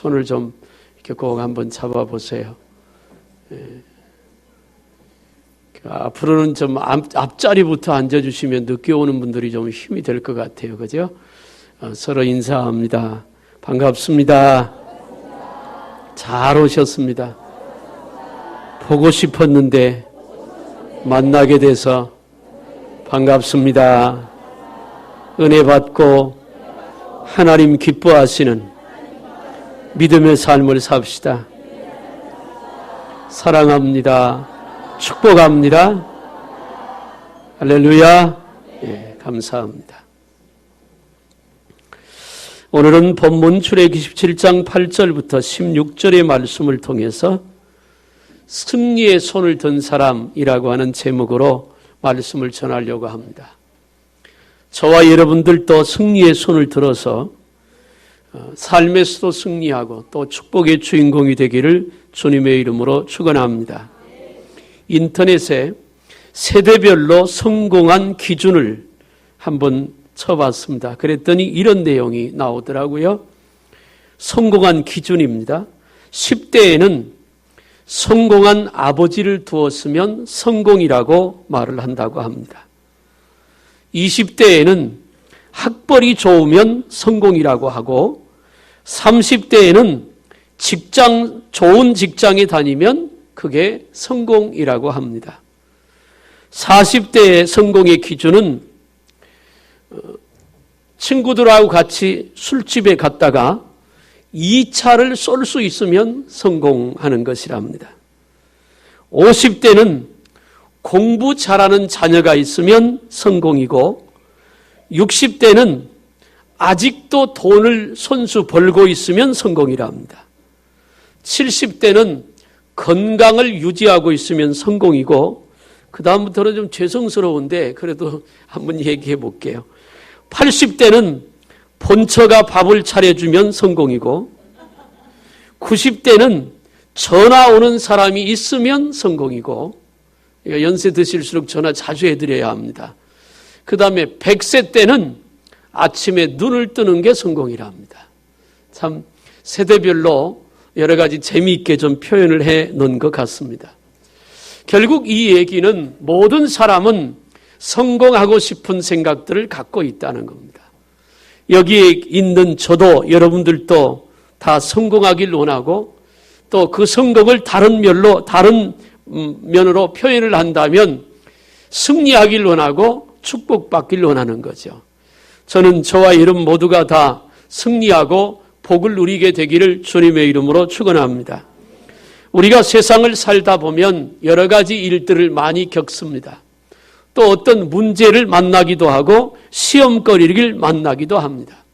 손을 좀 이렇게 꼭 한번 잡아보세요. 앞으로는 좀 앞자리부터 앉아주시면 늦게 오는 분들이 좀 힘이 될 것 같아요. 그죠? 서로 인사합니다. 반갑습니다. 잘 오셨습니다. 보고 싶었는데 만나게 돼서 반갑습니다. 은혜 받고 하나님 기뻐하시는 믿음의 삶을 삽시다. 사랑합니다. 축복합니다. 할렐루야. 예, 감사합니다. 오늘은 본문 출애굽기 17장 8절부터 16절의 말씀을 통해서 승리의 손을 든 사람이라고 하는 제목으로 말씀을 전하려고 합니다. 저와 여러분들도 승리의 손을 들어서 삶에서도 승리하고 또 축복의 주인공이 되기를 주님의 이름으로 축원합니다. 인터넷에 세대별로 성공한 기준을 한번 쳐봤습니다. 그랬더니 이런 내용이 나오더라고요. 성공한 기준입니다. 10대에는 성공한 아버지를 두었으면 성공이라고 말을 한다고 합니다. 20대에는 학벌이 좋으면 성공이라고 하고 30대에는 좋은 직장에 다니면 그게 성공이라고 합니다. 40대의 성공의 기준은 친구들하고 같이 술집에 갔다가 2차를 쏠 수 있으면 성공하는 것이랍니다. 50대는 공부 잘하는 자녀가 있으면 성공이고 60대는 아직도 돈을 손수 벌고 있으면 성공이랍니다. 70대는 건강을 유지하고 있으면 성공이고 그 다음부터는 좀 죄송스러운데 그래도 한번 얘기해 볼게요. 80대는 본처가 밥을 차려주면 성공이고 90대는 전화 오는 사람이 있으면 성공이고 연세 드실수록 전화 자주 해드려야 합니다. 그 다음에 100세 때는 아침에 눈을 뜨는 게 성공이랍니다. 참 세대별로 여러 가지 재미있게 좀 표현을 해 놓은 것 같습니다. 결국 이 얘기는 모든 사람은 성공하고 싶은 생각들을 갖고 있다는 겁니다. 여기에 있는 저도 여러분들도 다 성공하길 원하고 또 그 성공을 다른 면으로 표현을 한다면 승리하길 원하고 축복받길 원하는 거죠. 저는 저와 여러분 모두가 다 승리하고 복을 누리게 되기를 주님의 이름으로 축원합니다. 우리가 세상을 살다 보면 여러 가지 일들을 많이 겪습니다. 또 어떤 문제를 만나기도 하고 시험거리를 만나기도 합니다.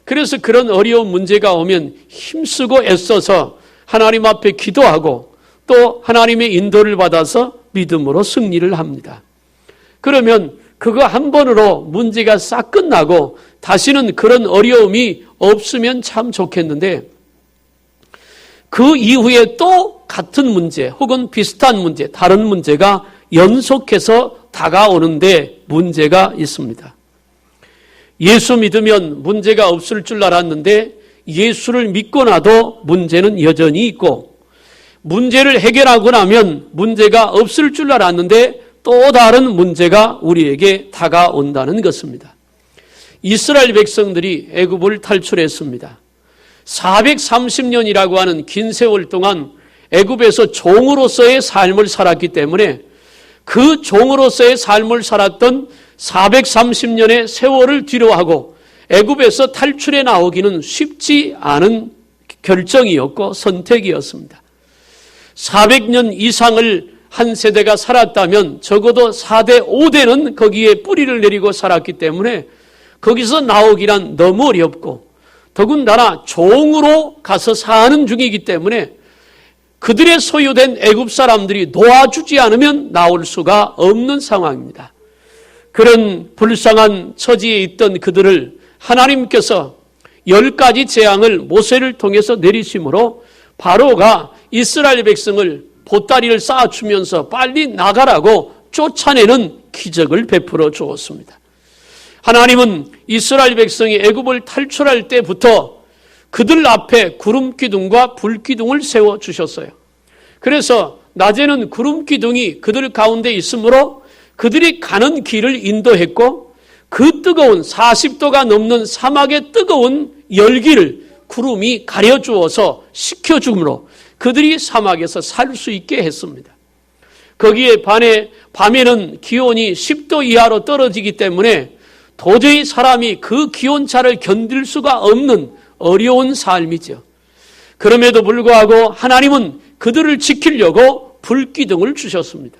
그래서 그런 어려운 문제가 오면 힘쓰고 애써서 하나님 앞에 기도하고 또 하나님의 인도를 받아서 믿음으로 승리를 합니다. 그러면 그거 한 번으로 문제가 싹 끝나고 다시는 그런 어려움이 없으면 참 좋겠는데 그 이후에 또 같은 문제 혹은 비슷한 문제, 다른 문제가 연속해서 다가오는데 문제가 있습니다. 예수 믿으면 문제가 없을 줄 알았는데 예수를 믿고 나도 문제는 여전히 있고 문제를 해결하고 나면 문제가 없을 줄 알았는데 또 다른 문제가 우리에게 다가온다는 것입니다. 이스라엘 백성들이 애굽을 탈출했습니다. 430년이라고 하는 긴 세월 동안 애굽에서 종으로서의 삶을 살았기 때문에 그 종으로서의 삶을 살았던 430년의 세월을 뒤로하고 애굽에서 탈출해 나오기는 쉽지 않은 결정이었고 선택이었습니다. 400년 이상을 한 세대가 살았다면 적어도 4대, 5대는 거기에 뿌리를 내리고 살았기 때문에 거기서 나오기란 너무 어렵고 더군다나 종으로 가서 사는 중이기 때문에 그들의 소유된 애굽 사람들이 도와주지 않으면 나올 수가 없는 상황입니다. 그런 불쌍한 처지에 있던 그들을 하나님께서 10가지 재앙을 모세를 통해서 내리심으로 바로가 이스라엘 백성을 보따리를 쌓아주면서 빨리 나가라고 쫓아내는 기적을 베풀어 주었습니다. 하나님은 이스라엘 백성이 애굽을 탈출할 때부터 그들 앞에 구름 기둥과 불 기둥을 세워 주셨어요. 그래서 낮에는 구름 기둥이 그들 가운데 있으므로 그들이 가는 길을 인도했고, 그 뜨거운 40도가 넘는 사막의 뜨거운 열기를 구름이 가려주어서 식혀줌으로 그들이 사막에서 살 수 있게 했습니다. 거기에 반해 밤에는 기온이 10도 이하로 떨어지기 때문에 도저히 사람이 그 기온차를 견딜 수가 없는 어려운 삶이죠. 그럼에도 불구하고 하나님은 그들을 지키려고 불기둥을 주셨습니다.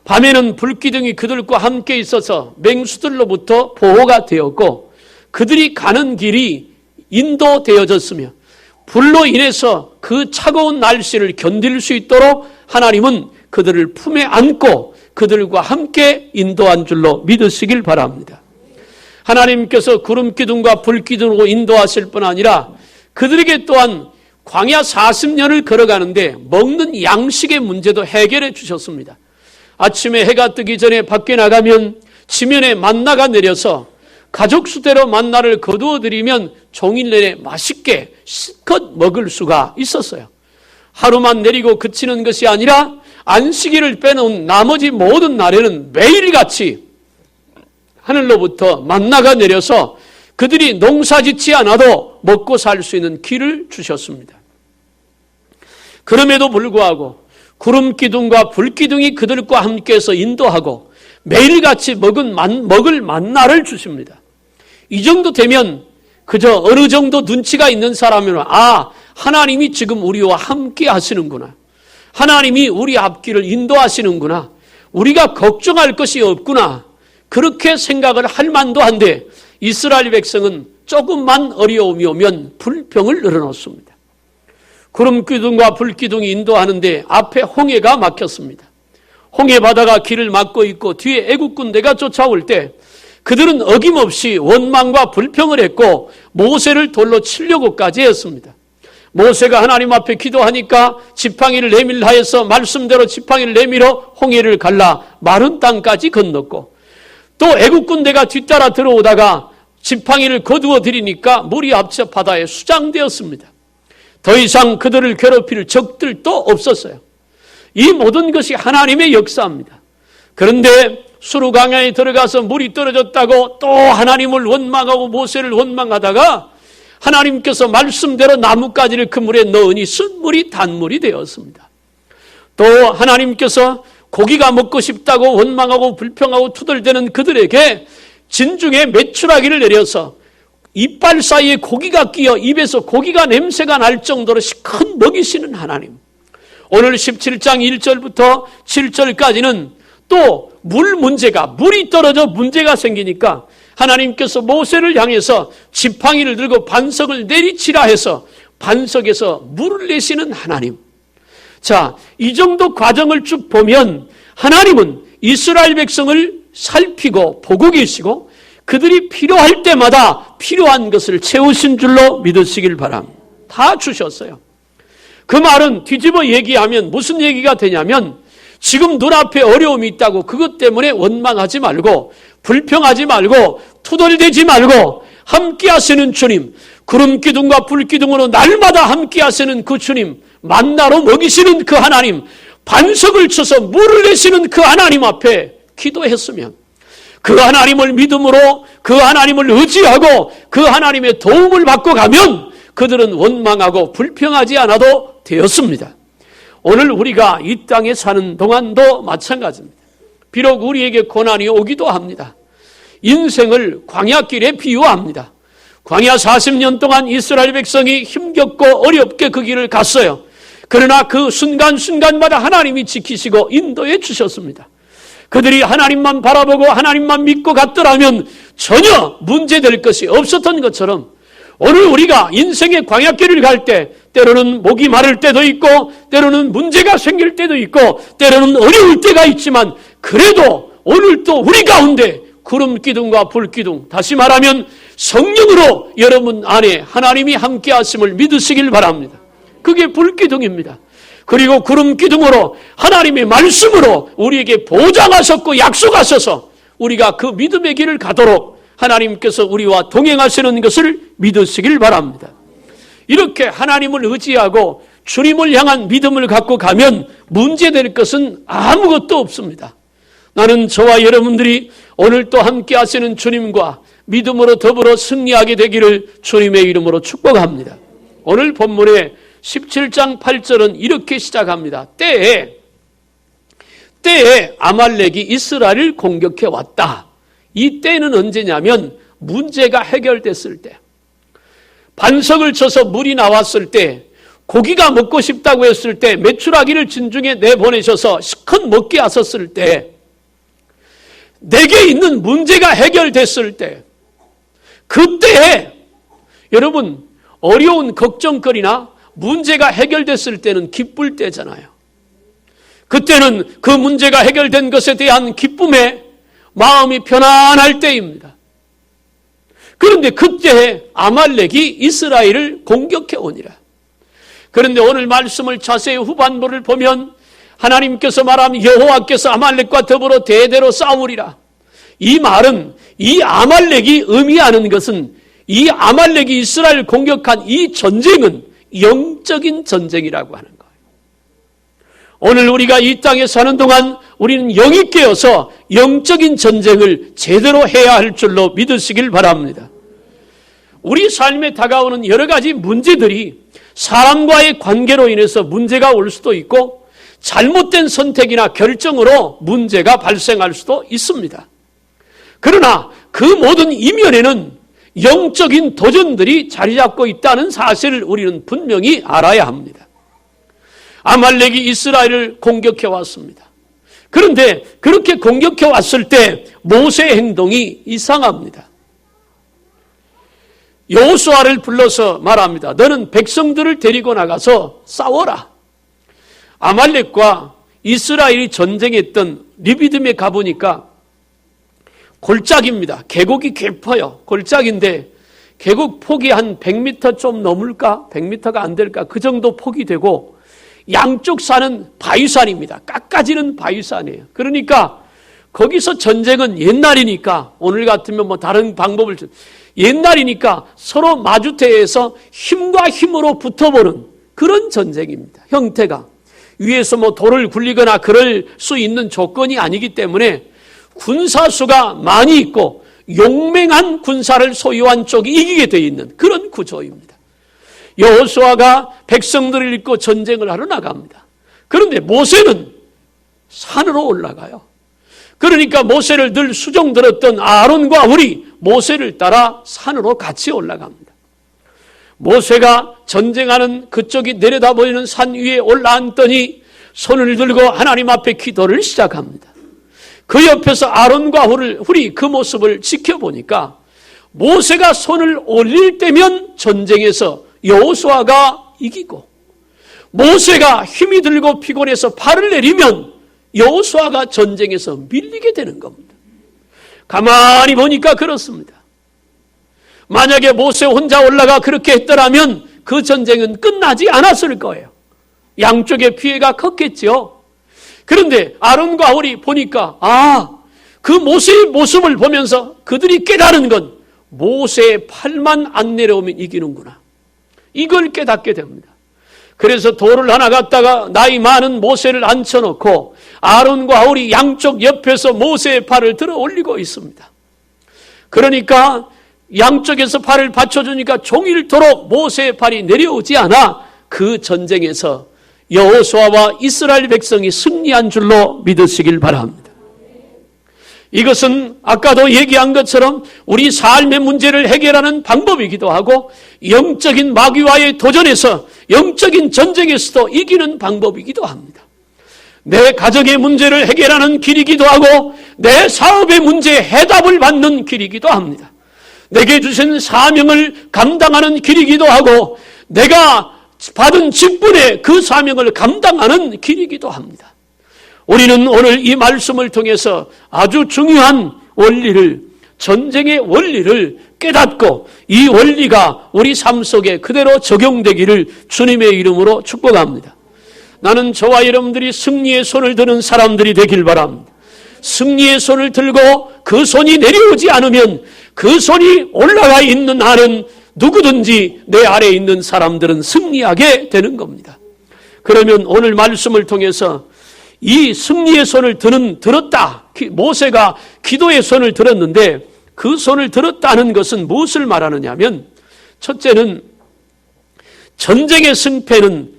밤에는 불기둥이 그들과 함께 있어서 맹수들로부터 보호가 되었고, 그들이 가는 길이 인도되어졌으며, 불로 인해서 그 차가운 날씨를 견딜 수 있도록 하나님은 그들을 품에 안고 그들과 함께 인도한 줄로 믿으시길 바랍니다. 하나님께서 구름 기둥과 불 기둥으로 인도하실 뿐 아니라 그들에게 또한 광야 40년을 걸어가는데 먹는 양식의 문제도 해결해 주셨습니다. 아침에 해가 뜨기 전에 밖에 나가면 지면에 만나가 내려서 가족 수대로 만나를 거두어 드리면 종일 내내 맛있게 실컷 먹을 수가 있었어요. 하루만 내리고 그치는 것이 아니라 안식일을 빼놓은 나머지 모든 날에는 매일같이 하늘로부터 만나가 내려서 그들이 농사짓지 않아도 먹고 살 수 있는 길을 주셨습니다. 그럼에도 불구하고 구름 기둥과 불 기둥이 그들과 함께해서 인도하고 매일같이 먹을 만나를 주십니다. 이 정도 되면 그저 어느 정도 눈치가 있는 사람이면 하나님이 지금 우리와 함께 하시는구나. 하나님이 우리 앞길을 인도하시는구나. 우리가 걱정할 것이 없구나. 그렇게 생각을 할 만도 한데 이스라엘 백성은 조금만 어려움이 오면 불평을 늘어놓습니다. 구름 기둥과 불 기둥이 인도하는데 앞에 홍해가 막혔습니다. 홍해 바다가 길을 막고 있고 뒤에 애국 군대가 쫓아올 때 그들은 어김없이 원망과 불평을 했고 모세를 돌로 치려고까지 했습니다. 모세가 하나님 앞에 기도하니까 지팡이를 내밀라 해서 말씀대로 지팡이를 내밀어 홍해를 갈라 마른 땅까지 건넜고, 또 애국 군대가 뒤따라 들어오다가 지팡이를 거두어 들이니까 물이 앞서 바다에 수장되었습니다. 더 이상 그들을 괴롭힐 적들도 없었어요. 이 모든 것이 하나님의 역사입니다. 그런데 수르강야에 들어가서 물이 떨어졌다고 또 하나님을 원망하고 모세를 원망하다가 하나님께서 말씀대로 나뭇가지를 그 물에 넣으니 쓴물이 단물이 되었습니다. 또 하나님께서 고기가 먹고 싶다고 원망하고 불평하고 투덜대는 그들에게 진중에 메추라기를 내려서 이빨 사이에 고기가 끼어 입에서 고기가 냄새가 날 정도로 시큰 먹이시는 하나님. 오늘 17장 1절부터 7절까지는 또 물이 떨어져 문제가 생기니까 하나님께서 모세를 향해서 지팡이를 들고 반석을 내리치라 해서 반석에서 물을 내시는 하나님. 자, 이 정도 과정을 쭉 보면 하나님은 이스라엘 백성을 살피고 보고 계시고 그들이 필요할 때마다 필요한 것을 채우신 줄로 믿으시길 바랍니다. 다 주셨어요. 그 말은 뒤집어 얘기하면 무슨 얘기가 되냐면 지금 눈앞에 어려움이 있다고 그것 때문에 원망하지 말고 불평하지 말고 투덜대지 말고 함께 하시는 주님, 구름 기둥과 불 기둥으로 날마다 함께 하시는 그 주님, 만나로 먹이시는 그 하나님, 반석을 쳐서 물을 내시는 그 하나님 앞에 기도했으면 그 하나님을 믿음으로 그 하나님을 의지하고 그 하나님의 도움을 받고 가면 그들은 원망하고 불평하지 않아도 되었습니다. 오늘 우리가 이 땅에 사는 동안도 마찬가지입니다. 비록 우리에게 고난이 오기도 합니다. 인생을 광야길에 비유합니다. 광야 40년 동안 이스라엘 백성이 힘겹고 어렵게 그 길을 갔어요. 그러나 그 순간순간마다 하나님이 지키시고 인도해 주셨습니다. 그들이 하나님만 바라보고 하나님만 믿고 갔더라면 전혀 문제될 것이 없었던 것처럼 오늘 우리가 인생의 광야길을 갈 때 때로는 목이 마를 때도 있고 때로는 문제가 생길 때도 있고 때로는 어려울 때가 있지만 그래도 오늘 또 우리 가운데 구름 기둥과 불 기둥, 다시 말하면 성령으로 여러분 안에 하나님이 함께 하심을 믿으시길 바랍니다. 그게 불 기둥입니다. 그리고 구름 기둥으로 하나님의 말씀으로 우리에게 보장하셨고 약속하셔서 우리가 그 믿음의 길을 가도록 하나님께서 우리와 동행하시는 것을 믿으시길 바랍니다. 이렇게 하나님을 의지하고 주님을 향한 믿음을 갖고 가면 문제될 것은 아무것도 없습니다. 나는 저와 여러분들이 오늘 또 함께 하시는 주님과 믿음으로 더불어 승리하게 되기를 주님의 이름으로 축복합니다. 오늘 본문의 17장 8절은 이렇게 시작합니다. 때에 아말렉이 이스라엘을 공격해 왔다. 이 때는 언제냐면 문제가 해결됐을 때, 반석을 쳐서 물이 나왔을 때, 고기가 먹고 싶다고 했을 때, 메추라기를 진중에 내보내셔서 시컷 먹게 하셨을 때, 내게 있는 문제가 해결됐을 때, 그때에 여러분 어려운 걱정거리나 문제가 해결됐을 때는 기쁠 때잖아요. 그때는 그 문제가 해결된 것에 대한 기쁨에 마음이 편안할 때입니다. 그런데 그때 아말렉이 이스라엘을 공격해 오니라. 그런데 오늘 말씀을 자세히 후반부를 보면 하나님께서 말하면 여호와께서 아말렉과 더불어 대대로 싸우리라. 이 말은 이 아말렉이 의미하는 것은 이 아말렉이 이스라엘을 공격한 이 전쟁은 영적인 전쟁이라고 하는 거예요. 오늘 우리가 이 땅에 사는 동안 우리는 영이 깨어서 영적인 전쟁을 제대로 해야 할 줄로 믿으시길 바랍니다. 우리 삶에 다가오는 여러 가지 문제들이 사람과의 관계로 인해서 문제가 올 수도 있고 잘못된 선택이나 결정으로 문제가 발생할 수도 있습니다. 그러나 그 모든 이면에는 영적인 도전들이 자리 잡고 있다는 사실을 우리는 분명히 알아야 합니다. 아말렉이 이스라엘을 공격해 왔습니다. 그런데 그렇게 공격해 왔을 때 모세의 행동이 이상합니다. 여호수아를 불러서 말합니다. 너는 백성들을 데리고 나가서 싸워라. 아말렉과 이스라엘이 전쟁했던 리비딤에 가보니까 골짜기입니다. 계곡이 깊어요. 골짜기인데 계곡 폭이 한 100m 좀 넘을까? 100m가 안 될까? 그 정도 폭이 되고 양쪽 산은 바위산입니다. 깎아지는 바위산이에요. 그러니까 거기서 전쟁은 옛날이니까 오늘 같으면 뭐 다른 방법을 옛날이니까 서로 마주대에서 힘과 힘으로 붙어보는 그런 전쟁입니다. 형태가 위에서 뭐 돌을 굴리거나 그럴 수 있는 조건이 아니기 때문에 군사수가 많이 있고 용맹한 군사를 소유한 쪽이 이기게 되어 있는 그런 구조입니다. 여호수아가 백성들을 이끌고 전쟁을 하러 나갑니다. 그런데 모세는 산으로 올라가요. 그러니까 모세를 늘 수종 들었던 아론과 훌이 모세를 따라 산으로 같이 올라갑니다. 모세가 전쟁하는 그쪽이 내려다보이는 산 위에 올라앉더니 손을 들고 하나님 앞에 기도를 시작합니다. 그 옆에서 아론과 훌이 그 모습을 지켜보니까 모세가 손을 올릴 때면 전쟁에서 여호수아가 이기고 모세가 힘이 들고 피곤해서 발을 내리면 여호수아가 전쟁에서 밀리게 되는 겁니다. 가만히 보니까 그렇습니다. 만약에 모세 혼자 올라가 그렇게 했더라면 그 전쟁은 끝나지 않았을 거예요. 양쪽의 피해가 컸겠죠. 그런데 아론과 훌이 보니까 그 모세의 모습을 보면서 그들이 깨달은 건 모세의 팔만 안 내려오면 이기는구나. 이걸 깨닫게 됩니다. 그래서 돌을 하나 갖다가 나이 많은 모세를 앉혀놓고 아론과 훌이 양쪽 옆에서 모세의 팔을 들어 올리고 있습니다. 그러니까 양쪽에서 팔을 받쳐주니까 종일토록 모세의 팔이 내려오지 않아 그 전쟁에서 여호수아와 이스라엘 백성이 승리한 줄로 믿으시길 바랍니다. 이것은 아까도 얘기한 것처럼 우리 삶의 문제를 해결하는 방법이기도 하고 영적인 마귀와의 도전에서 영적인 전쟁에서도 이기는 방법이기도 합니다. 내 가정의 문제를 해결하는 길이기도 하고 내 사업의 문제에 해답을 받는 길이기도 합니다. 내게 주신 사명을 감당하는 길이기도 하고 내가 받은 직분의 그 사명을 감당하는 길이기도 합니다. 우리는 오늘 이 말씀을 통해서 아주 중요한 원리를, 전쟁의 원리를 깨닫고 이 원리가 우리 삶 속에 그대로 적용되기를 주님의 이름으로 축복합니다. 나는 저와 여러분들이 승리의 손을 드는 사람들이 되길 바랍니다. 승리의 손을 들고 그 손이 내려오지 않으면 그 손이 올라가 있는 한은 누구든지 내 아래에 있는 사람들은 승리하게 되는 겁니다. 그러면 오늘 말씀을 통해서 이 승리의 손을 들었다. 모세가 기도의 손을 들었는데 그 손을 들었다는 것은 무엇을 말하느냐 하면, 첫째는 전쟁의 승패는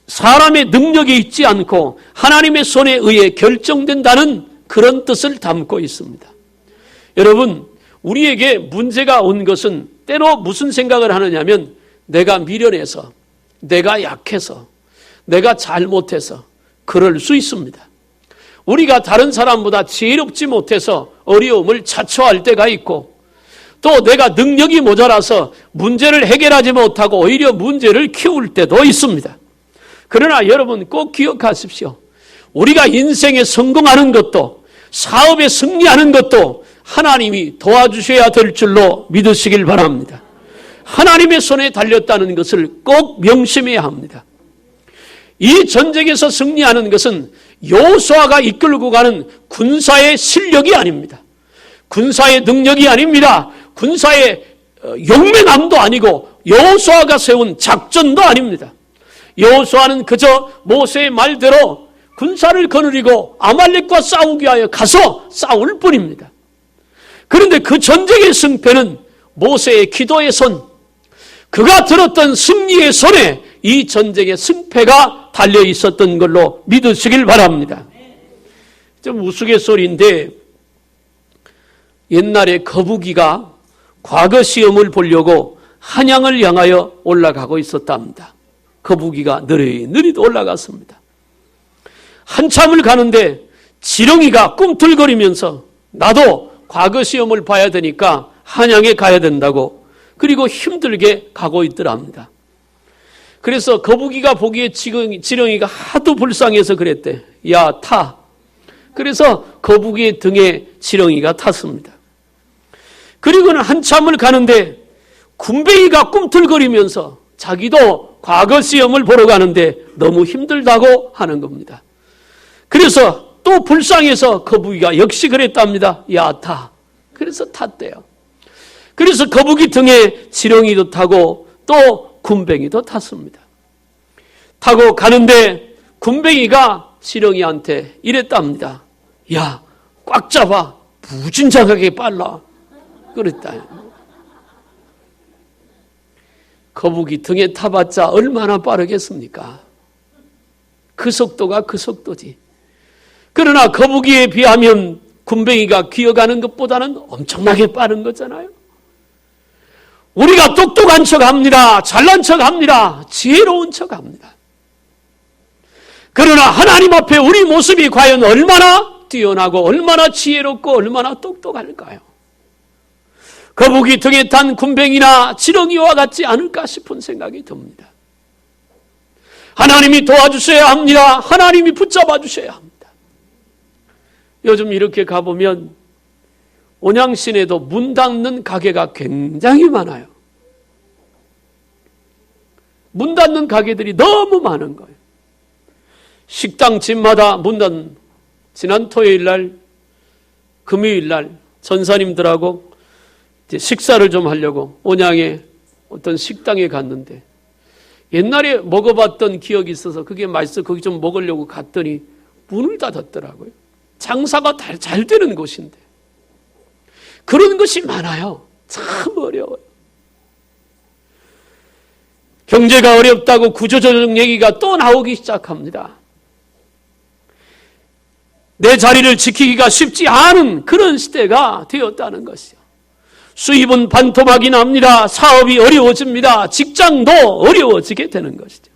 사람의 능력이 있지 않고 하나님의 손에 의해 결정된다는 그런 뜻을 담고 있습니다. 여러분, 우리에게 문제가 온 것은 때로 무슨 생각을 하느냐면, 내가 미련해서, 내가 약해서, 내가 잘못해서 그럴 수 있습니다. 우리가 다른 사람보다 지혜롭지 못해서 어려움을 자초할 때가 있고, 또 내가 능력이 모자라서 문제를 해결하지 못하고 오히려 문제를 키울 때도 있습니다. 그러나 여러분 꼭 기억하십시오. 우리가 인생에 성공하는 것도, 사업에 승리하는 것도 하나님이 도와주셔야 될 줄로 믿으시길 바랍니다. 하나님의 손에 달렸다는 것을 꼭 명심해야 합니다. 이 전쟁에서 승리하는 것은 여호수아가 이끌고 가는 군사의 실력이 아닙니다. 군사의 능력이 아닙니다. 군사의 용맹함도 아니고 여호수아가 세운 작전도 아닙니다. 여호수아는 그저 모세의 말대로 군사를 거느리고 아말렉과 싸우기 위하여 가서 싸울 뿐입니다. 그런데 그 전쟁의 승패는 모세의 기도의 손, 그가 들었던 승리의 손에 이 전쟁의 승패가 달려 있었던 걸로 믿으시길 바랍니다. 좀 우스갯소리인데, 옛날에 거북이가 과거 시험을 보려고 한양을 향하여 올라가고 있었답니다. 거북이가 느릿느릿 올라갔습니다. 한참을 가는데 지렁이가 꿈틀거리면서 나도 과거 시험을 봐야 되니까 한양에 가야 된다고, 그리고 힘들게 가고 있더랍니다. 그래서 거북이가 보기에 지렁이가 하도 불쌍해서 그랬대. 야, 타. 그래서 거북이의 등에 지렁이가 탔습니다. 그리고는 한참을 가는데 군뱅이가 꿈틀거리면서 자기도 과거 시험을 보러 가는데 너무 힘들다고 하는 겁니다. 그래서 또 불쌍해서 거북이가 역시 그랬답니다. 야, 타. 그래서 탔대요. 그래서 거북이 등에 지렁이도 타고 또 군뱅이도 탔습니다. 타고 가는데 군뱅이가 지렁이한테 이랬답니다. 야, 꽉 잡아. 무진장하게 빨라. 그랬다. 거북이 등에 타봤자 얼마나 빠르겠습니까? 그 속도가 그 속도지. 그러나 거북이에 비하면 군뱅이가 기어가는 것보다는 엄청나게 빠른 거잖아요. 우리가 똑똑한 척합니다. 잘난 척합니다. 지혜로운 척합니다. 그러나 하나님 앞에 우리 모습이 과연 얼마나 뛰어나고 얼마나 지혜롭고 얼마나 똑똑할까요? 거북이 등에 탄 군뱅이나 지렁이와 같지 않을까 싶은 생각이 듭니다. 하나님이 도와주셔야 합니다. 하나님이 붙잡아 주셔야 합니다. 요즘 이렇게 가보면 온양시내도 문 닫는 가게가 굉장히 많아요. 문 닫는 가게들이 너무 많은 거예요. 식당 집마다 문 닫는, 지난 토요일 날, 금요일 날 전사님들하고 식사를 좀 하려고 온양에 어떤 식당에 갔는데, 옛날에 먹어봤던 기억이 있어서 그게 맛있어 거기 좀 먹으려고 갔더니 문을 닫았더라고요. 장사가 잘 되는 곳인데. 그런 것이 많아요. 참 어려워요. 경제가 어렵다고 구조조정 얘기가 또 나오기 시작합니다. 내 자리를 지키기가 쉽지 않은 그런 시대가 되었다는 것이요. 수입은 반토막이 납니다. 사업이 어려워집니다. 직장도 어려워지게 되는 것이죠.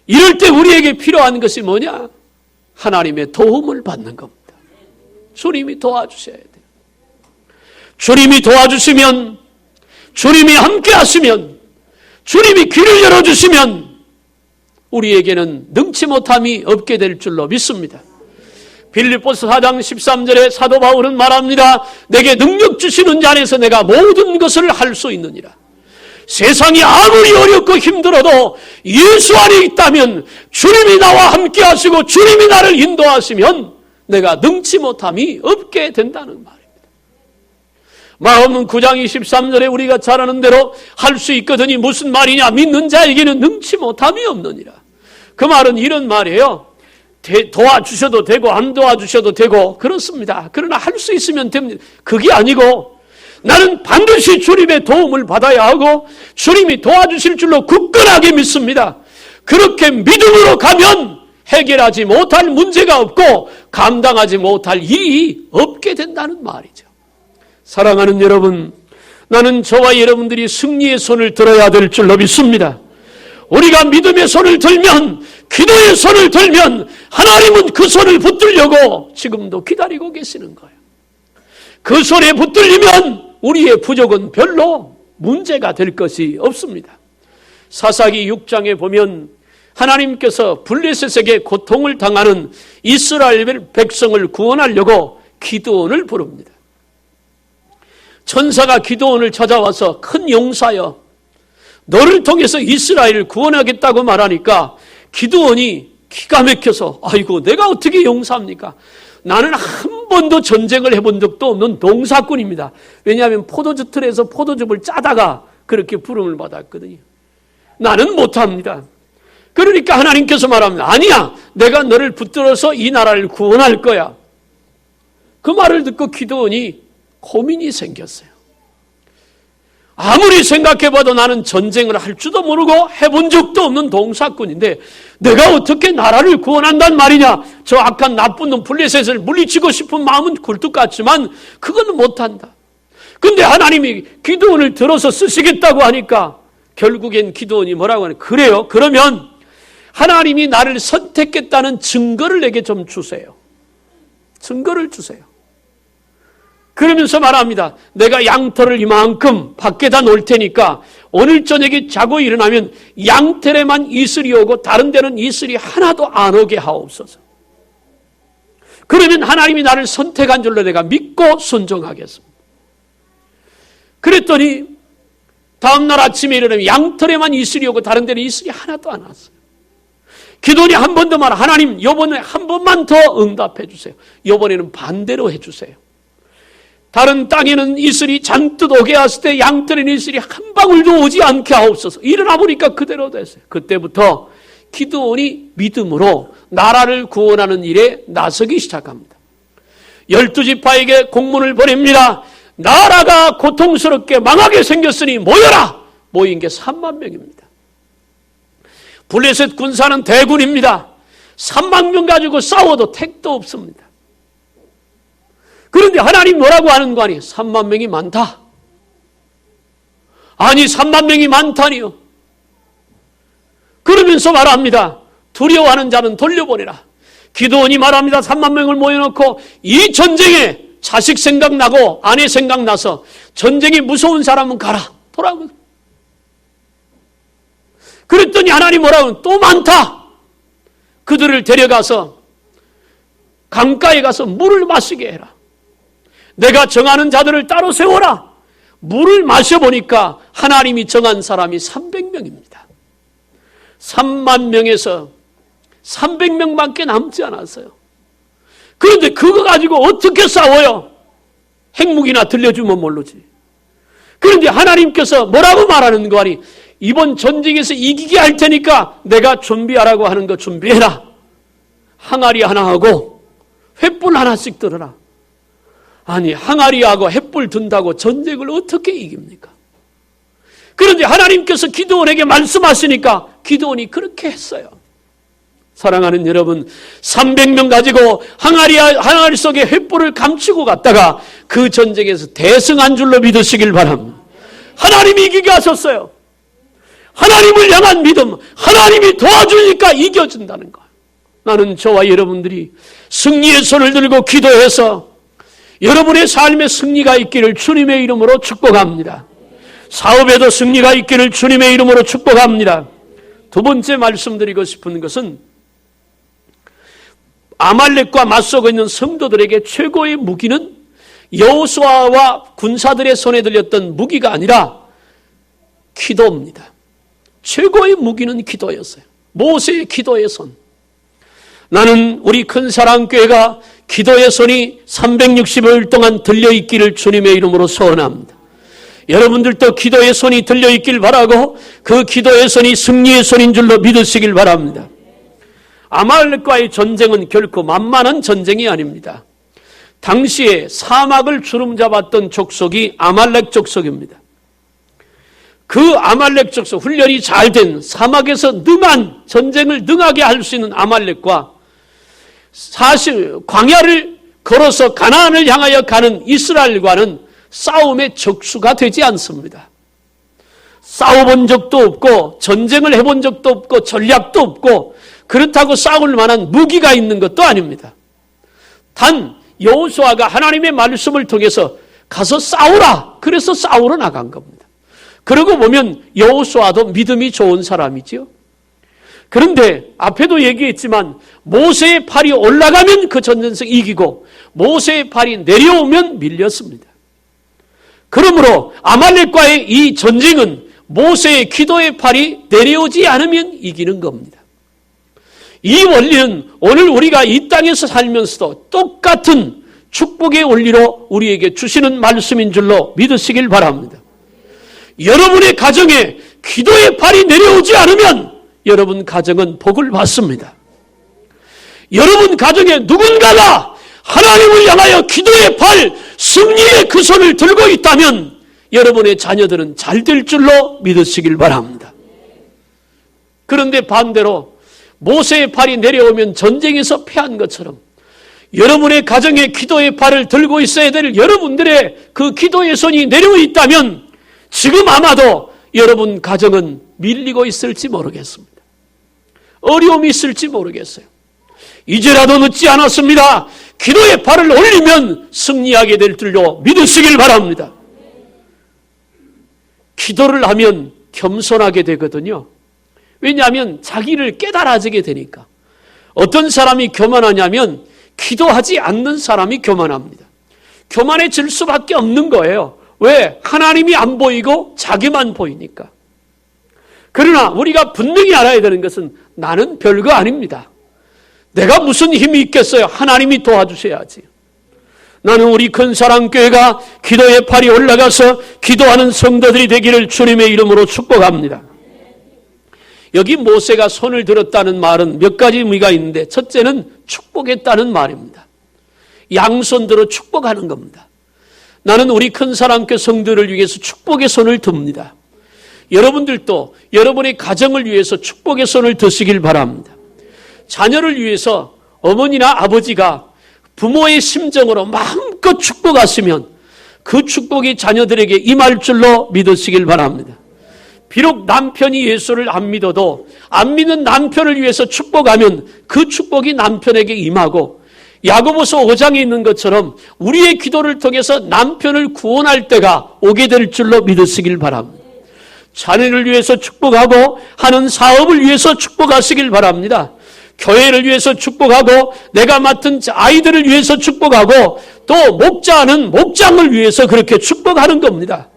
이럴 때 우리에게 필요한 것이 뭐냐? 하나님의 도움을 받는 겁니다. 주님이 도와주셔야 돼요. 주님이 도와주시면, 주님이 함께 하시면, 주님이 길을 열어주시면 우리에게는 능치 못함이 없게 될 줄로 믿습니다. 빌립보서 4장 13절에 사도 바울은 말합니다. 내게 능력 주시는 자 안에서 내가 모든 것을 할 수 있느니라. 세상이 아무리 어렵고 힘들어도 예수 안에 있다면, 주님이 나와 함께 하시고 주님이 나를 인도하시면 내가 능치 못함이 없게 된다는 말입니다. 마음은 9장 23절에 우리가 잘 아는 대로 할 수 있거든이 무슨 말이냐? 믿는 자에게는 능치 못함이 없느니라. 그 말은 이런 말이에요. 도와주셔도 되고 안 도와주셔도 되고 그렇습니다. 그러나 할 수 있으면 됩니다. 그게 아니고 나는 반드시 주님의 도움을 받아야 하고 주님이 도와주실 줄로 굳건하게 믿습니다. 그렇게 믿음으로 가면 해결하지 못할 문제가 없고 감당하지 못할 일이 없게 된다는 말이죠. 사랑하는 여러분, 나는 저와 여러분들이 승리의 손을 들어야 될 줄로 믿습니다. 우리가 믿음의 손을 들면, 기도의 손을 들면 하나님은 그 손을 붙들려고 지금도 기다리고 계시는 거예요. 그 손에 붙들리면 우리의 부족은 별로 문제가 될 것이 없습니다. 사사기 6장에 보면 하나님께서 블레셋에게 고통을 당하는 이스라엘 백성을 구원하려고 기드온을 부릅니다. 천사가 기드온을 찾아와서 큰 용사여, 너를 통해서 이스라엘을 구원하겠다고 말하니까 기드온이 기가 막혀서 아이고 내가 어떻게 용사입니까? 나는 한 번도 전쟁을 해본 적도 없는 농사꾼입니다. 왜냐하면 포도주 틀에서 포도즙을 짜다가 그렇게 부름을 받았거든요. 나는 못합니다. 그러니까 하나님께서 말합니다. 아니야, 내가 너를 붙들어서 이 나라를 구원할 거야. 그 말을 듣고 기드온이 고민이 생겼어요. 아무리 생각해봐도 나는 전쟁을 할 줄도 모르고 해본 적도 없는 동사꾼인데 내가 어떻게 나라를 구원한단 말이냐. 저 악한 나쁜 놈 블레셋을 물리치고 싶은 마음은 굴뚝 같지만 그건 못한다. 근데 하나님이 기드온을 들어서 쓰시겠다고 하니까 결국엔 기드온이 뭐라고 하냐. 그래요, 그러면 하나님이 나를 선택했다는 증거를 내게 좀 주세요. 증거를 주세요. 그러면서 말합니다. 내가 양털을 이만큼 밖에다 놓을 테니까 오늘 저녁에 자고 일어나면 양털에만 이슬이 오고 다른 데는 이슬이 하나도 안 오게 하옵소서. 그러면 하나님이 나를 선택한 줄로 내가 믿고 순종하겠습니다. 그랬더니 다음날 아침에 일어나면 양털에만 이슬이 오고 다른 데는 이슬이 하나도 안 왔어요. 기도니 한 번 더 말, 하나님 이번에 한 번만 더 응답해 주세요. 이번에는 반대로 해 주세요. 다른 땅에는 이슬이 잔뜩 오게 했을 때 양털에는 이슬이 한 방울도 오지 않게 하옵소서. 일어나 보니까 그대로 됐어요. 그때부터 기드온이 믿음으로 나라를 구원하는 일에 나서기 시작합니다. 12지파에게 공문을 보냅니다. 나라가 고통스럽게 망하게 생겼으니 모여라. 모인 게 3만 명입니다. 블레셋 군사는 대군입니다. 3만 명 가지고 싸워도 택도 없습니다. 그런데 하나님 뭐라고 하는 거 아니에요? 3만 명이 많다. 아니 3만 명이 많다니요. 그러면서 말합니다. 두려워하는 자는 돌려보내라. 기드온이 말합니다. 3만 명을 모여놓고 이 전쟁에 자식 생각나고 아내 생각나서 전쟁이 무서운 사람은 가라. 돌아오고. 그랬더니 하나님 뭐라고 하면 또 많다. 그들을 데려가서 강가에 가서 물을 마시게 해라. 내가 정하는 자들을 따로 세워라. 물을 마셔보니까 하나님이 정한 사람이 300명입니다. 3만 명에서 300명밖에 남지 않았어요. 그런데 그거 가지고 어떻게 싸워요? 핵무기나 들려주면 모르지. 그런데 하나님께서 뭐라고 말하는 거 아니? 이번 전쟁에서 이기게 할 테니까 내가 준비하라고 하는 거 준비해라. 항아리 하나 하고 횃불 하나씩 들어라. 아니 항아리하고 횃불 든다고 전쟁을 어떻게 이깁니까? 그런데 하나님께서 기드온에게 말씀하시니까 기드온이 그렇게 했어요. 사랑하는 여러분, 300명 가지고 항아리 속에 횃불을 감추고 갔다가 그 전쟁에서 대승한 줄로 믿으시길 바랍니다. 하나님이 이기게 하셨어요. 하나님을 향한 믿음, 하나님이 도와주니까 이겨준다는 거예요. 나는 저와 여러분들이 승리의 손을 들고 기도해서 여러분의 삶에 승리가 있기를 주님의 이름으로 축복합니다. 사업에도 승리가 있기를 주님의 이름으로 축복합니다. 두 번째 말씀드리고 싶은 것은 아말렉과 맞서고 있는 성도들에게 최고의 무기는 여호수아와 군사들의 손에 들렸던 무기가 아니라 기도입니다. 최고의 무기는 기도였어요. 모세의 기도의 손. 나는 우리 큰사랑교회가 기도의 손이 365일 동안 들려있기를 주님의 이름으로 소원합니다. 여러분들도 기도의 손이 들려있길 바라고 그 기도의 손이 승리의 손인 줄로 믿으시길 바랍니다. 아말렉과의 전쟁은 결코 만만한 전쟁이 아닙니다. 당시에 사막을 주름잡았던 족속이 아말렉 족속입니다. 그 아말렉 족속, 훈련이 잘 된 사막에서 전쟁을 능하게 할 수 있는 아말렉과 사실 광야를 걸어서 가나안을 향하여 가는 이스라엘과는 싸움의 적수가 되지 않습니다. 싸워본 적도 없고 전쟁을 해본 적도 없고 전략도 없고 그렇다고 싸울 만한 무기가 있는 것도 아닙니다. 단 여호수아가 하나님의 말씀을 통해서 가서 싸우라. 그래서 싸우러 나간 겁니다. 그러고 보면 여호수아도 믿음이 좋은 사람이지요. 그런데 앞에도 얘기했지만 모세의 팔이 올라가면 그 전쟁에서 이기고 모세의 팔이 내려오면 밀렸습니다. 그러므로 아말렉과의 이 전쟁은 모세의 기도의 팔이 내려오지 않으면 이기는 겁니다. 이 원리는 오늘 우리가 이 땅에서 살면서도 똑같은 축복의 원리로 우리에게 주시는 말씀인 줄로 믿으시길 바랍니다. 여러분의 가정에 기도의 팔이 내려오지 않으면 여러분 가정은 복을 받습니다. 여러분 가정에 누군가가 하나님을 향하여 기도의 팔, 승리의 그 손을 들고 있다면 여러분의 자녀들은 잘 될 줄로 믿으시길 바랍니다. 그런데 반대로 모세의 팔이 내려오면 전쟁에서 패한 것처럼 여러분의 가정에 기도의 팔을 들고 있어야 될 여러분들의 그 기도의 손이 내려오 있다면 지금 아마도 여러분 가정은 밀리고 있을지 모르겠습니다. 어려움이 있을지 모르겠어요. 이제라도 늦지 않았습니다. 기도의 팔을 올리면 승리하게 될 줄로 믿으시길 바랍니다. 기도를 하면 겸손하게 되거든요. 왜냐하면 자기를 깨달아지게 되니까. 어떤 사람이 교만하냐면 기도하지 않는 사람이 교만합니다. 교만해질 수밖에 없는 거예요. 왜? 하나님이 안 보이고 자기만 보이니까. 그러나 우리가 분명히 알아야 되는 것은 나는 별거 아닙니다. 내가 무슨 힘이 있겠어요? 하나님이 도와주셔야지. 나는 우리 큰사랑교회가 기도의 팔이 올라가서 기도하는 성도들이 되기를 주님의 이름으로 축복합니다. 여기 모세가 손을 들었다는 말은 몇 가지 의미가 있는데 첫째는 축복했다는 말입니다. 양손 들어 축복하는 겁니다. 나는 우리 큰사랑교회 성도를 위해서 축복의 손을 듭니다. 여러분들도 여러분의 가정을 위해서 축복의 손을 드시길 바랍니다. 자녀를 위해서 어머니나 아버지가 부모의 심정으로 마음껏 축복하시면 그 축복이 자녀들에게 임할 줄로 믿으시길 바랍니다. 비록 남편이 예수를 안 믿어도 안 믿는 남편을 위해서 축복하면 그 축복이 남편에게 임하고 야고보서 5장에 있는 것처럼 우리의 기도를 통해서 남편을 구원할 때가 오게 될 줄로 믿으시길 바랍니다. 자녀를 위해서 축복하고 하는 사업을 위해서 축복하시길 바랍니다. 교회를 위해서 축복하고 내가 맡은 아이들을 위해서 축복하고 또 목자는 목장을 위해서 그렇게 축복하는 겁니다.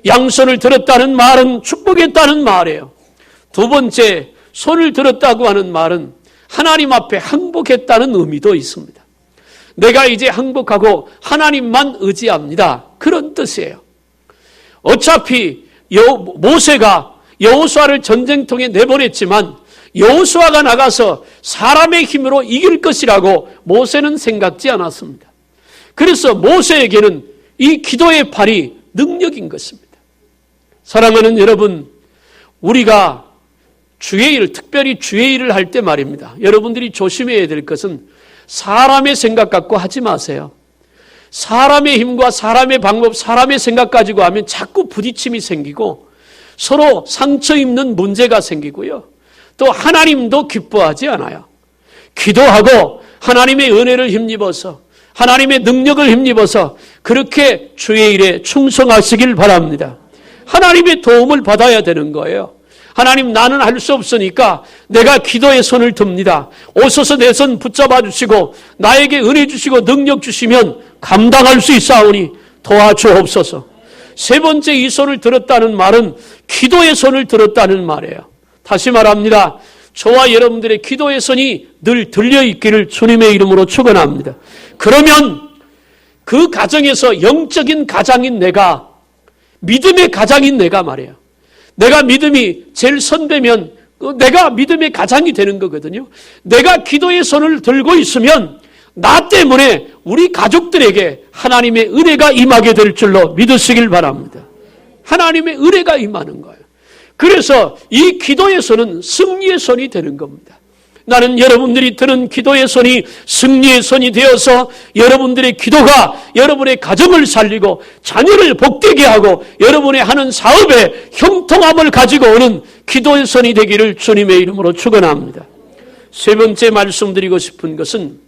양손을 들었다는 말은 축복했다는 말이에요. 두 번째, 손을 들었다고 하는 말은 하나님 앞에 항복했다는 의미도 있습니다. 내가 이제 항복하고 하나님만 의지합니다. 그런 뜻이에요. 어차피 모세가 여호수아를 전쟁통에 내보냈지만 여호수아가 나가서 사람의 힘으로 이길 것이라고 모세는 생각지 않았습니다. 그래서 모세에게는 이 기도의 팔이 능력인 것입니다. 사랑하는 여러분, 우리가 주의 일, 특별히 주의 일을 할 때 말입니다. 여러분들이 조심해야 될 것은 사람의 생각 갖고 하지 마세요. 사람의 힘과 사람의 방법, 사람의 생각 가지고 하면 자꾸 부딪힘이 생기고 서로 상처 입는 문제가 생기고요. 또 하나님도 기뻐하지 않아요. 기도하고 하나님의 은혜를 힘입어서 하나님의 능력을 힘입어서 그렇게 주의 일에 충성하시길 바랍니다. 하나님의 도움을 받아야 되는 거예요. 하나님, 나는 할 수 없으니까 내가 기도의 손을 듭니다. 오소서 내 손 붙잡아 주시고 나에게 은혜 주시고 능력 주시면 감당할 수 있사오니 도와주옵소서. 세 번째, 이 손을 들었다는 말은 기도의 손을 들었다는 말이에요. 다시 말합니다. 저와 여러분들의 기도의 손이 늘 들려있기를 주님의 이름으로 축원합니다. 그러면 그 가정에서 영적인 가장인 내가, 믿음의 가장인 내가 말이에요. 내가 믿음이 제일 선배면 내가 믿음의 가장이 되는 거거든요. 내가 기도의 손을 들고 있으면 나 때문에 우리 가족들에게 하나님의 은혜가 임하게 될 줄로 믿으시길 바랍니다. 하나님의 은혜가 임하는 거예요. 그래서 이 기도의 손은 승리의 손이 되는 겁니다. 나는 여러분들이 드는 기도의 손이 승리의 손이 되어서 여러분들의 기도가 여러분의 가정을 살리고 자녀를 복되게 하고 여러분의 하는 사업에 형통함을 가지고 오는 기도의 손이 되기를 주님의 이름으로 축원합니다. 세 번째 말씀드리고 싶은 것은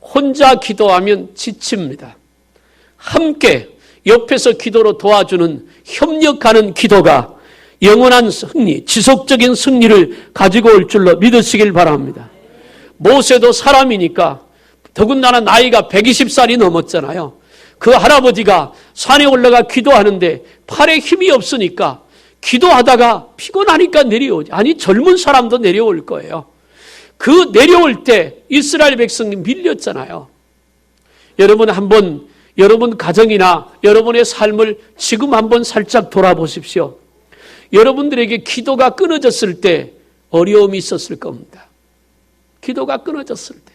혼자 기도하면 지칩니다. 함께 옆에서 기도로 도와주는 협력하는 기도가 영원한 승리, 지속적인 승리를 가지고 올 줄로 믿으시길 바랍니다. 모세도 사람이니까 더군다나 나이가 120살이 넘었잖아요. 그 할아버지가 산에 올라가 기도하는데 팔에 힘이 없으니까 기도하다가 피곤하니까 내려오지. 아니 젊은 사람도 내려올 거예요. 그 내려올 때 이스라엘 백성이 밀렸잖아요. 여러분 한번 여러분 가정이나 여러분의 삶을 지금 한번 살짝 돌아보십시오. 여러분들에게 기도가 끊어졌을 때 어려움이 있었을 겁니다. 기도가 끊어졌을 때.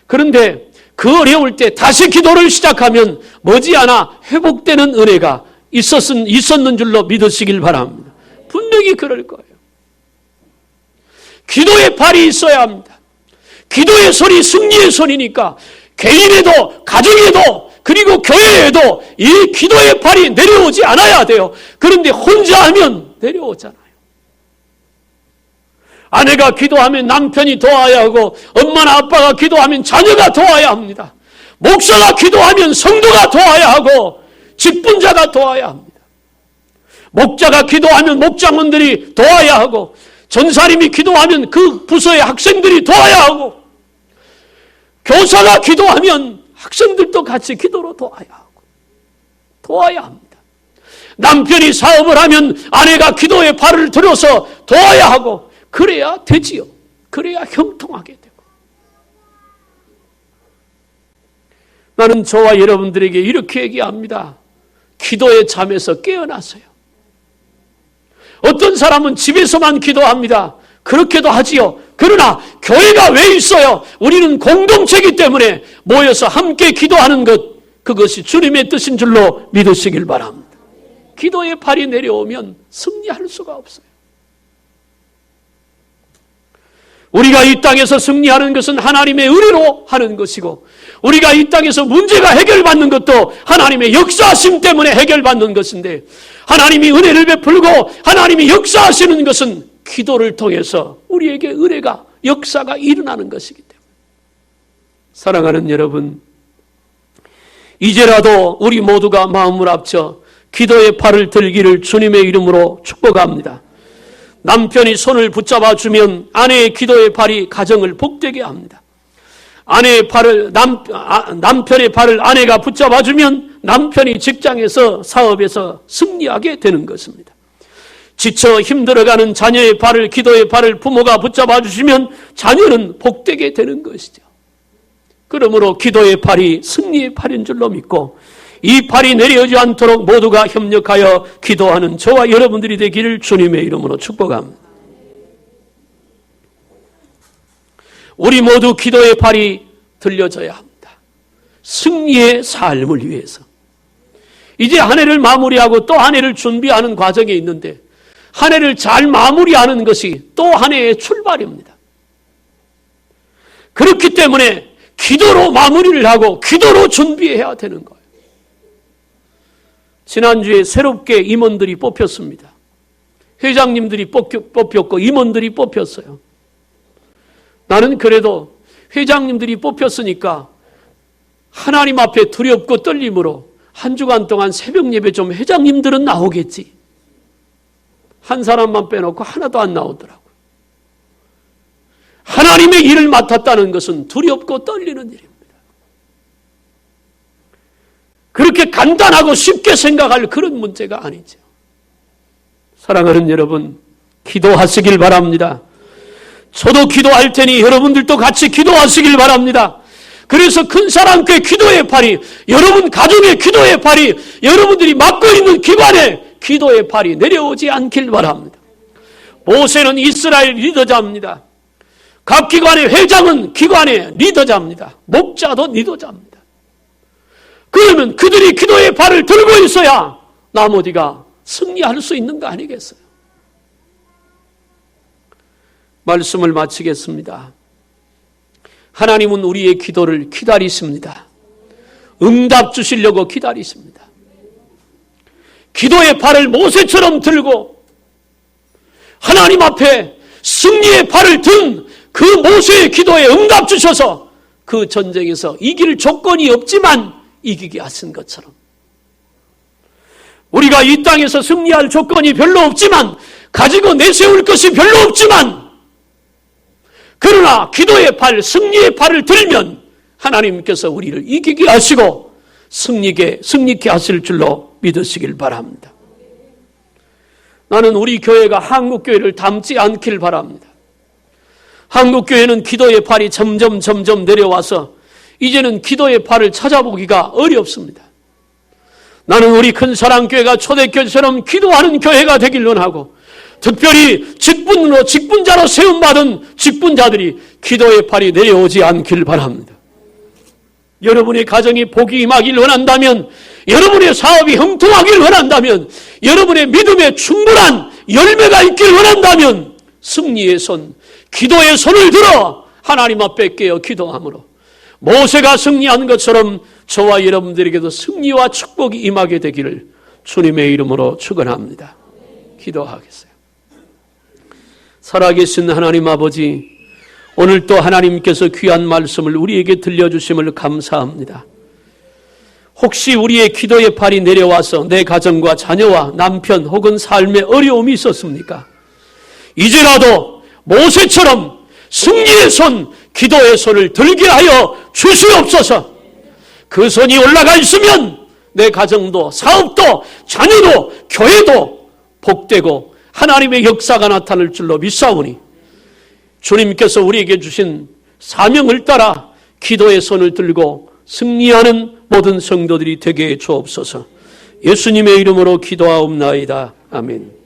그런데 그 어려울 때 다시 기도를 시작하면 머지않아 회복되는 은혜가 있었는 줄로 믿으시길 바랍니다. 분명히 그럴 거예요. 기도의 발이 있어야 합니다. 기도의 손이 승리의 손이니까 개인에도 가정에도 그리고 교회에도 이 기도의 발이 내려오지 않아야 돼요. 그런데 혼자 하면 내려오잖아요. 아내가 기도하면 남편이 도와야 하고 엄마나 아빠가 기도하면 자녀가 도와야 합니다. 목사가 기도하면 성도가 도와야 하고 직분자가 도와야 합니다. 목자가 기도하면 목장원들이 도와야 하고 전사님이 기도하면 그 부서의 학생들이 도와야 하고 교사가 기도하면 학생들도 같이 기도로 도와야 합니다. 남편이 사업을 하면 아내가 기도의 발을 들어서 도와야 하고 그래야 되지요. 그래야 형통하게 되고. 나는 저와 여러분들에게 이렇게 얘기합니다. 기도의 잠에서 깨어나세요. 어떤 사람은 집에서만 기도합니다. 그렇게도 하지요. 그러나 교회가 왜 있어요? 우리는 공동체이기 때문에 모여서 함께 기도하는 것, 그것이 주님의 뜻인 줄로 믿으시길 바랍니다. 기도의 발이 내려오면 승리할 수가 없어요. 우리가 이 땅에서 승리하는 것은 하나님의 은혜로 하는 것이고 우리가 이 땅에서 문제가 해결받는 것도 하나님의 역사하심 때문에 해결받는 것인데 하나님이 은혜를 베풀고 하나님이 역사하시는 것은 기도를 통해서 우리에게 은혜가 역사가 일어나는 것이기 때문에 사랑하는 여러분, 이제라도 우리 모두가 마음을 합쳐 기도의 팔을 들기를 주님의 이름으로 축복합니다. 남편이 손을 붙잡아주면 아내의 기도의 발이 가정을 복되게 합니다. 남편의 발을 아내가 붙잡아주면 남편이 직장에서 사업에서 승리하게 되는 것입니다. 지쳐 힘들어가는 자녀의 발을, 기도의 발을 부모가 붙잡아주시면 자녀는 복되게 되는 것이죠. 그러므로 기도의 발이 승리의 발인 줄로 믿고 이 발이 내려오지 않도록 모두가 협력하여 기도하는 저와 여러분들이 되기를 주님의 이름으로 축복합니다. 우리 모두 기도의 발이 들려져야 합니다. 승리의 삶을 위해서. 이제 한 해를 마무리하고 또 한 해를 준비하는 과정에 있는데 한 해를 잘 마무리하는 것이 또 한 해의 출발입니다. 그렇기 때문에 기도로 마무리를 하고 기도로 준비해야 되는 거예요. 지난주에 새롭게 임원들이 뽑혔습니다. 회장님들이 뽑혔고 임원들이 뽑혔어요. 나는 그래도 회장님들이 뽑혔으니까 하나님 앞에 두렵고 떨림으로 한 주간 동안 새벽 예배 좀 회장님들은 나오겠지. 한 사람만 빼놓고 하나도 안 나오더라고요. 하나님의 일을 맡았다는 것은 두렵고 떨리는 일입니다. 그렇게 간단하고 쉽게 생각할 그런 문제가 아니죠. 사랑하는 여러분, 기도하시길 바랍니다. 저도 기도할 테니 여러분들도 같이 기도하시길 바랍니다. 그래서 큰 사랑교회 기도의 팔이, 여러분 가정의 기도의 팔이, 여러분들이 맡고 있는 기관에 기도의 팔이 내려오지 않길 바랍니다. 모세는 이스라엘 리더자입니다. 각 기관의 회장은 기관의 리더자입니다. 목자도 리더자입니다. 그러면 그들이 기도의 팔을 들고 있어야 나머지가 승리할 수 있는 거 아니겠어요? 말씀을 마치겠습니다. 하나님은 우리의 기도를 기다리십니다. 응답 주시려고 기다리십니다. 기도의 팔을 모세처럼 들고 하나님 앞에 승리의 팔을 든 그 모세의 기도에 응답 주셔서 그 전쟁에서 이길 조건이 없지만 이기게 하신 것처럼 우리가 이 땅에서 승리할 조건이 별로 없지만 가지고 내세울 것이 별로 없지만 그러나 기도의 팔, 승리의 팔을 들면 하나님께서 우리를 이기게 하시고 승리케 하실 줄로 믿으시길 바랍니다. 나는 우리 교회가 한국교회를 닮지 않길 바랍니다. 한국교회는 기도의 팔이 점점 내려와서 이제는 기도의 팔을 찾아보기가 어렵습니다. 나는 우리 큰사랑교회가 초대교회처럼 기도하는 교회가 되길 원하고 특별히 직분자로 세움받은 직분자들이 기도의 팔이 내려오지 않길 바랍니다. 여러분의 가정이 복이 임하길 원한다면, 여러분의 사업이 형통하길 원한다면, 여러분의 믿음에 충분한 열매가 있길 원한다면 승리의 손, 기도의 손을 들어 하나님 앞에 깨어 기도함으로 모세가 승리한 것처럼 저와 여러분들에게도 승리와 축복이 임하게 되기를 주님의 이름으로 축원합니다. 기도하겠어요. 살아계신 하나님 아버지, 오늘 또 하나님께서 귀한 말씀을 우리에게 들려주심을 감사합니다. 혹시 우리의 기도의 팔이 내려와서 내 가정과 자녀와 남편 혹은 삶에 어려움이 있었습니까? 이제라도 모세처럼 승리의 손, 기도의 손을 들게 하여 주시옵소서. 그 손이 올라가 있으면 내 가정도 사업도 자녀도 교회도 복되고 하나님의 역사가 나타날 줄로 믿사오니 주님께서 우리에게 주신 사명을 따라 기도의 손을 들고 승리하는 모든 성도들이 되게 해 주옵소서. 예수님의 이름으로 기도하옵나이다. 아멘.